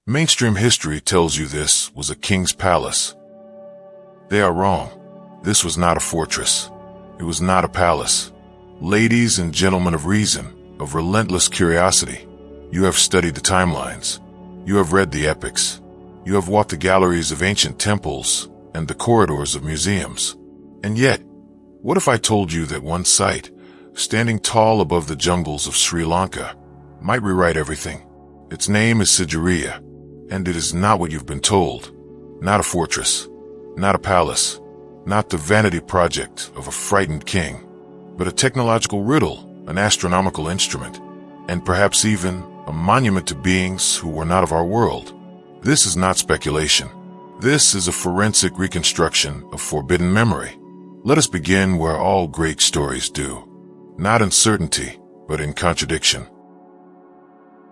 Mainstream history tells you this was a king's palace. They are wrong. This was not a fortress. It was not a palace. Ladies and gentlemen of reason, of relentless curiosity, you have studied the timelines. You have read the epics. You have walked the galleries of ancient temples and the corridors of museums. And yet, what if I told you that one site, standing tall above the jungles of Sri Lanka, might rewrite everything? Its name is Sigiriya, and it is not what you've been told. Not a fortress, not a palace, not the vanity project of a frightened king, but a technological riddle, an astronomical instrument, and perhaps even a monument to beings who were not of our world. This is not speculation. This is a forensic reconstruction of forbidden memory. Let us begin where all great stories do. Not in certainty, but in contradiction.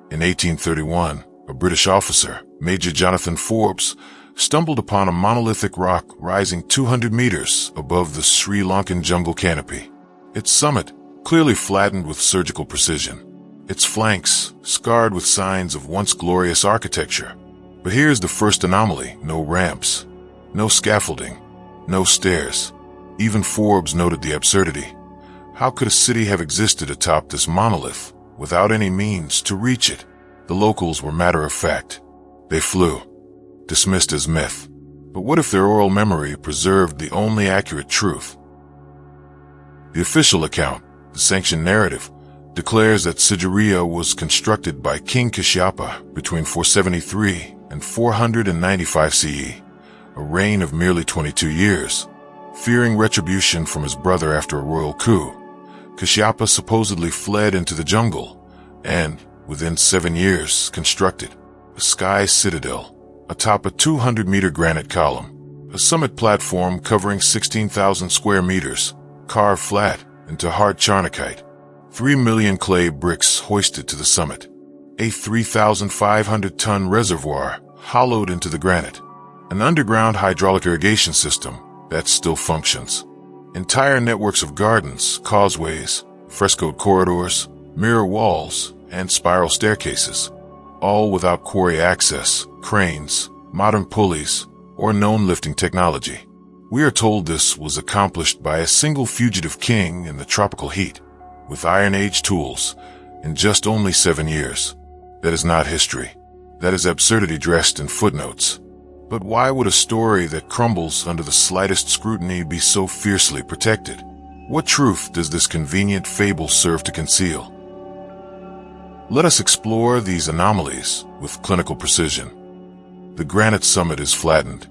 In 1831, a British officer, Major Jonathan Forbes, stumbled upon a monolithic rock rising 200 meters above the Sri Lankan jungle canopy. Its summit, clearly flattened with surgical precision. Its flanks, scarred with signs of once glorious architecture. But here's the first anomaly: no ramps, no scaffolding, no stairs. Even Forbes noted the absurdity. How could a city have existed atop this monolith without any means to reach it? The locals were matter of fact. They flew, dismissed as myth. But what if their oral memory preserved the only accurate truth? The official account, the sanctioned narrative, declares that Sigiriya was constructed by King Kashyapa between 473 and 495 CE, a reign of merely 22 years. Fearing retribution from his brother after a royal coup, Kashyapa supposedly fled into the jungle and, within 7 years, constructed a sky citadel atop a 200-meter granite column, a summit platform covering 16,000 square meters, carved flat into hard charnakite, 3 million clay bricks hoisted to the summit, a 3,500-ton reservoir hollowed into the granite, an underground hydraulic irrigation system that still functions, entire networks of gardens, causeways, frescoed corridors, mirror walls, and spiral staircases, all without quarry access, cranes, modern pulleys, or known lifting technology. We are told this was accomplished by a single fugitive king in the tropical heat, with Iron Age tools, in just only 7 years. That is not history. That is absurdity dressed in footnotes. But why would a story that crumbles under the slightest scrutiny be so fiercely protected? What truth does this convenient fable serve to conceal? Let us explore these anomalies with clinical precision. The granite summit is flattened.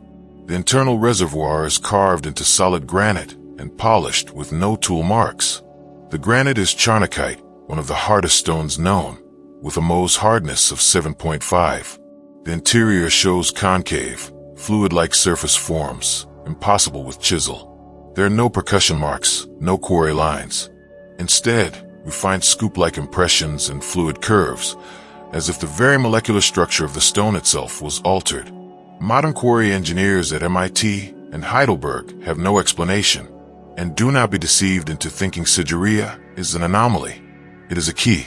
The internal reservoir is carved into solid granite and polished with no tool marks. The granite is charnakite, one of the hardest stones known, with a Mohs hardness of 7.5. The interior shows concave, fluid-like surface forms, impossible with chisel. There are no percussion marks, no quarry lines. Instead, we find scoop-like impressions and fluid curves, as if the very molecular structure of the stone itself was altered. Modern quarry engineers at MIT and Heidelberg have no explanation, and do not be deceived into thinking Sigiriya is an anomaly. It is a key,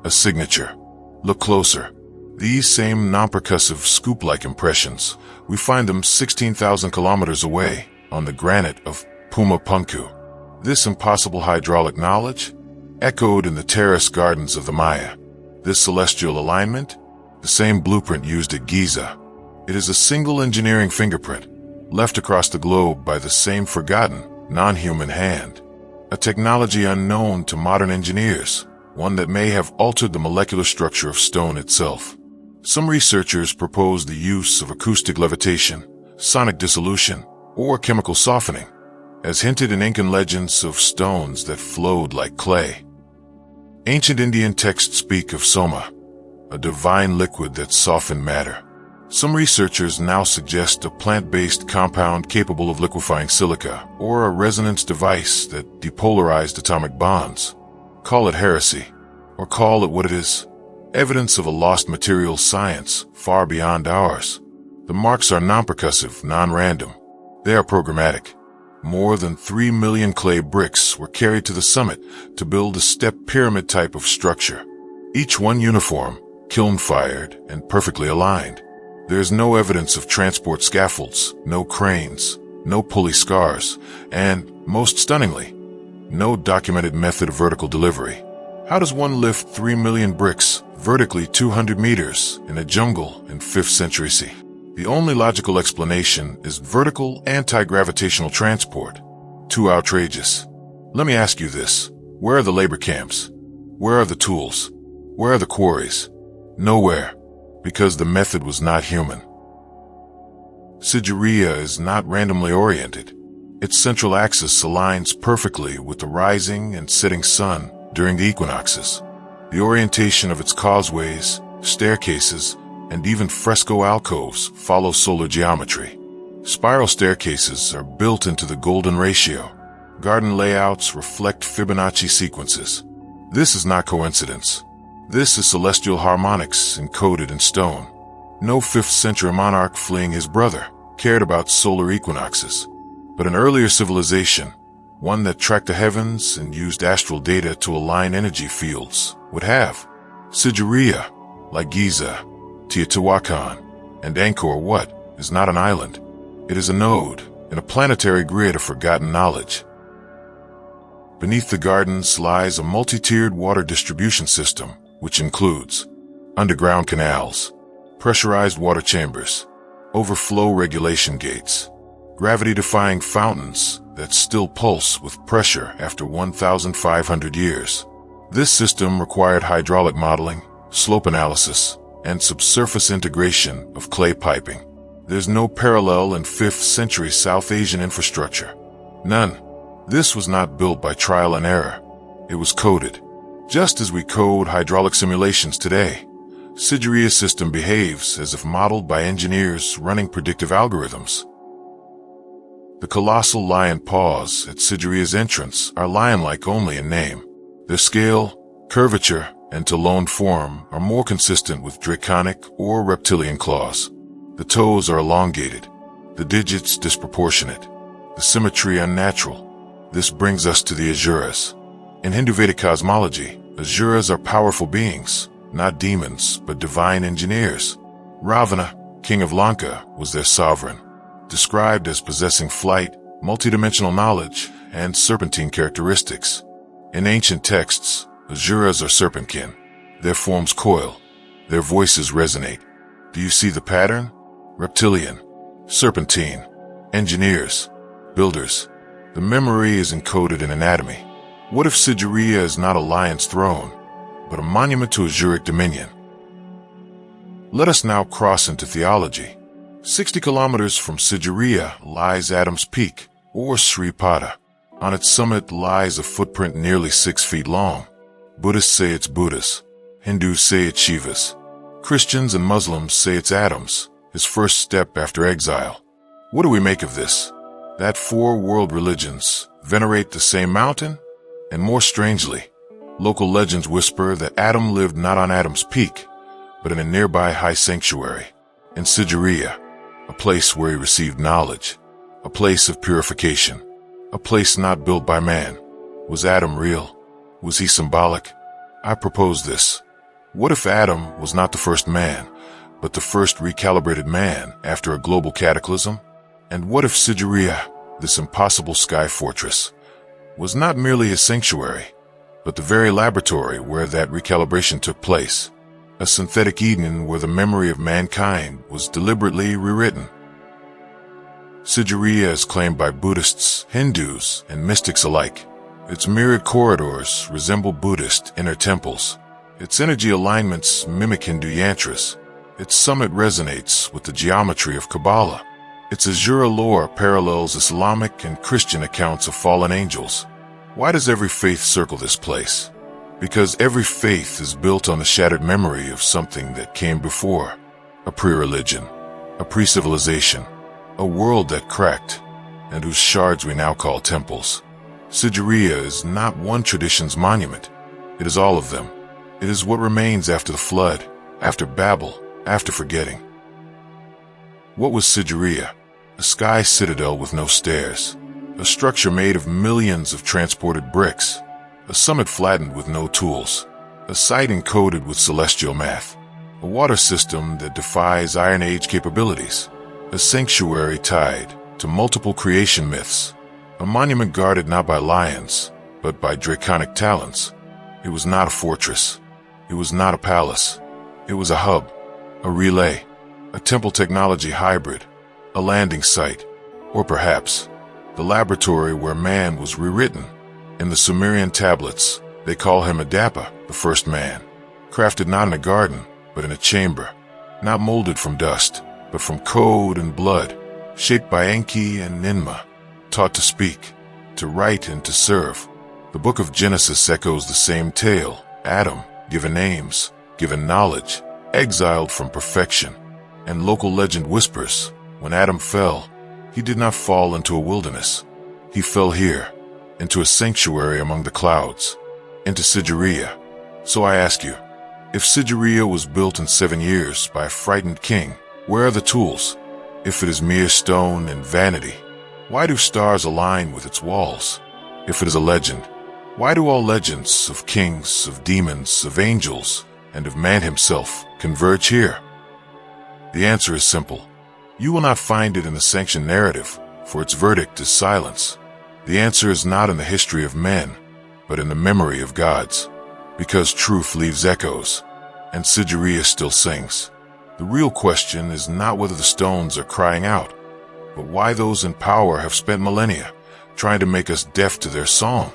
a signature. Look closer. These same non-percussive scoop-like impressions, we find them 16,000 kilometers away on the granite of Puma Punku. This impossible hydraulic knowledge, echoed in the terrace gardens of the Maya. This celestial alignment, the same blueprint used at Giza. It is a single engineering fingerprint, left across the globe by the same forgotten, non-human hand. A technology unknown to modern engineers, one that may have altered the molecular structure of stone itself. Some researchers propose the use of acoustic levitation, sonic dissolution, or chemical softening, as hinted in Incan legends of stones that flowed like clay. Ancient Indian texts speak of soma, a divine liquid that softened matter. Some researchers now suggest a plant-based compound capable of liquefying silica, or a resonance device that depolarized atomic bonds. Call it heresy, or call it what it is. Evidence of a lost materials science far beyond ours. The marks are non-percussive, non-random. They are programmatic. More than 3 million clay bricks were carried to the summit to build a step pyramid type of structure. Each one uniform, kiln-fired, and perfectly aligned. There is no evidence of transport scaffolds, no cranes, no pulley scars, and, most stunningly, no documented method of vertical delivery. How does one lift 3 million bricks vertically 200 meters in a jungle in 5th century CE? The only logical explanation is vertical anti-gravitational transport. Too outrageous. Let me ask you this. Where are the labor camps? Where are the tools? Where are the quarries? Nowhere, because the method was not human. Sigiriya is not randomly oriented. Its central axis aligns perfectly with the rising and setting sun during the equinoxes. The orientation of its causeways, staircases, and even fresco alcoves follow solar geometry. Spiral staircases are built into the golden ratio. Garden layouts reflect Fibonacci sequences. This is not coincidence. This is celestial harmonics encoded in stone. No 5th century monarch fleeing his brother cared about solar equinoxes. But an earlier civilization, one that tracked the heavens and used astral data to align energy fields, would have. Sigiriya, like Giza, Teotihuacan, and Angkor Wat, is not an island. It is a node in a planetary grid of forgotten knowledge. Beneath the gardens lies a multi-tiered water distribution system, which includes underground canals, pressurized water chambers, overflow regulation gates, gravity-defying fountains that still pulse with pressure after 1,500 years. This system required hydraulic modeling, slope analysis, and subsurface integration of clay piping. There's no parallel in 5th century South Asian infrastructure. None. This was not built by trial and error. It was coded. Just as we code hydraulic simulations today, Sigiriya's system behaves as if modeled by engineers running predictive algorithms. The colossal lion paws at Sigiriya's entrance are lion-like only in name. Their scale, curvature, and taloned form are more consistent with draconic or reptilian claws. The toes are elongated, the digits disproportionate, the symmetry unnatural. This brings us to the Asuras. In Hindu Vedic cosmology, Asuras are powerful beings, not demons, but divine engineers. Ravana, king of Lanka, was their sovereign, described as possessing flight, multidimensional knowledge, and serpentine characteristics. In ancient texts, Asuras are serpentkin. Their forms coil. Their voices resonate. Do you see the pattern? Reptilian, serpentine, engineers, builders. The memory is encoded in anatomy. What if Sigiriya is not a lion's throne, but a monument to Asuric dominion? Let us now cross into theology. 60 kilometers from Sigiriya lies Adam's Peak, or Sri Pada. On its summit lies a footprint nearly 6 feet long. Buddhists say it's Buddha's. Hindus say it's Shiva's. Christians and Muslims say it's Adam's, his first step after exile. What do we make of this? That 4 world religions venerate the same mountain? And more strangely, local legends whisper that Adam lived not on Adam's Peak, but in a nearby high sanctuary, in Sigiriya, a place where he received knowledge, a place of purification, a place not built by man. Was Adam real? Was he symbolic? I propose this. What if Adam was not the first man, but the first recalibrated man after a global cataclysm? And what if Sigiriya, this impossible sky fortress, was not merely his sanctuary, but the very laboratory where that recalibration took place? A synthetic Eden where the memory of mankind was deliberately rewritten. Sigiriya is claimed by Buddhists, Hindus, and mystics alike. Its mirrored corridors resemble Buddhist inner temples. Its energy alignments mimic Hindu yantras. Its summit resonates with the geometry of Kabbalah. Its Asura lore parallels Islamic and Christian accounts of fallen angels. Why does every faith circle this place? Because every faith is built on the shattered memory of something that came before. A pre-religion, a pre-civilization, a world that cracked, and whose shards we now call temples. Sigiriya is not one tradition's monument. It is all of them. It is what remains after the flood, after Babel, after forgetting. What was Sigiriya? A sky citadel with no stairs. A structure made of millions of transported bricks. A summit flattened with no tools. A site encoded with celestial math. a water system that defies Iron Age capabilities, a sanctuary tied to multiple creation myths, a monument guarded not by lions, but by draconic talons. It was not a fortress. It was not a palace. It was a hub, a relay, a temple technology hybrid, a landing site, or perhaps the laboratory where man was rewritten. In the Sumerian tablets, they call him Adapa, the first man, crafted not in a garden, but in a chamber, not molded from dust, but from code and blood, shaped by Enki and Ninmah, taught to speak, to write, and to serve. The book of Genesis echoes the same tale. Adam, given names, given knowledge, exiled from perfection. And local legend whispers, when Adam fell, he did not fall into a wilderness. He fell here, into a sanctuary among the clouds, into Sigiriya. So I ask you, if Sigiriya was built in 7 years by a frightened king, where are the tools? If it is mere stone and vanity, why do stars align with its walls? If it is a legend, why do all legends of kings, of demons, of angels, and of man himself converge here? The answer is simple. You will not find it in the sanctioned narrative, for its verdict is silence. The answer is not in the history of men, but in the memory of gods, because truth leaves echoes, and Sigiriya still sings. The real question is not whether the stones are crying out, but why those in power have spent millennia trying to make us deaf to their song.